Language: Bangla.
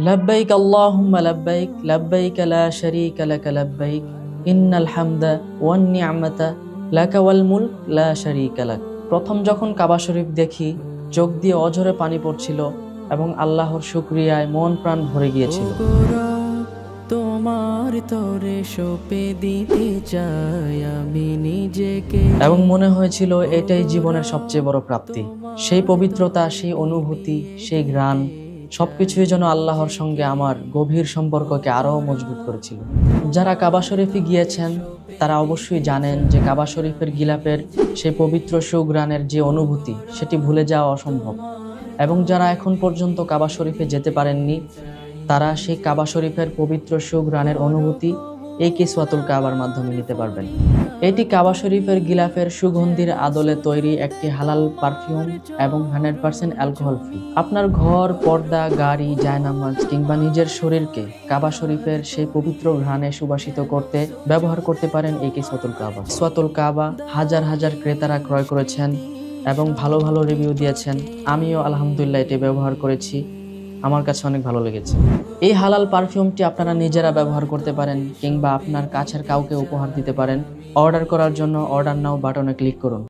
লব্বাইক আল্লাহুম্মা লব্বাইক লব্বাইক লা শারীকা লাক লব্বাইক ইন্নাল হামদা ওয়ান নি'মাতা লাকা ওয়াল মুলক লা শারীকা লাক। প্রথম যখন কাবা শরীফ দেখি, চোখ দিয়ে অঝরে পানি পড়ছিল এবং আল্লাহর শুকরিয়ায় মন প্রাণ ভরে গিয়েছিল। তোমার তরে সঁপে দিতে চাই আমি নিজেকে, এবং মনে হয়েছিল এটাই জীবনের সবচেয়ে বড় প্রাপ্তি। সেই পবিত্রতা, সেই অনুভূতি, সেই ঘ্রাণ সবকিছুই যেন আল্লাহর সঙ্গে আমার গভীর সম্পর্ককে আরো মজবুত করেছিল। যারা কাবা শরীফে গিয়েছেন তারা অবশ্যই জানেন যে কাবা শরীফের গিলাফের সেই পবিত্র সুঘ্রাণের যে অনুভূতি, সেটি ভুলে যাওয়া অসম্ভব। এবং যারা এখন পর্যন্ত কাবা শরীফে যেতে পারেননি, তারা সেই কাবা শরীফের পবিত্র সুঘ্রাণের অনুভূতি এই কিসওয়াতুল কাবার মাধ্যমে নিতে পারবেন। এটি কাবা শরীফের গিলাফের সুগন্ধির আদলে তৈরি একটি হালাল পারফিউম এবং 100% অ্যালকোহল ফ্রি। আপনার ঘর, পর্দা, গাড়ি, জায়নামাজ কিংবা নিজের শরীরকে কাবা শরীফের সেই পবিত্র ঘ্রাণে সুবাসিত করতে ব্যবহার করতে পারেন এই কিসওয়াতুল কাবা। কিসওয়াতুল কাবা হাজার হাজার ক্রেতারা ক্রয় করেছেন এবং ভালো ভালো রিভিউ দিয়েছেন। আমিও আলহামদুলিল্লাহ এটি ব্যবহার করেছি, আমার কাছে অনেক ভালো লেগেছে। এই হালাল পারফিউমটি আপনারা নিজেরা ব্যবহার করতে পারেন কিংবা আপনার কাছের কাউকে উপহার দিতে পারেন। অর্ডার করার জন্য অর্ডার নাও বাটনে ক্লিক করুন।